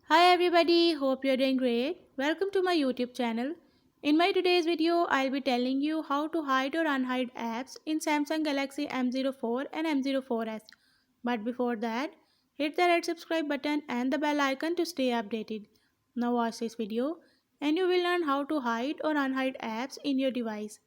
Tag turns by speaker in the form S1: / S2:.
S1: Hi everybody, hope you're doing great. Welcome to my YouTube channel. In my today's video, I'll be telling you how to hide or unhide apps in Samsung Galaxy M04 and M04s. But before that, hit the red subscribe button and the bell icon to stay updated. Now watch this video and you will learn how to hide or unhide apps in your device.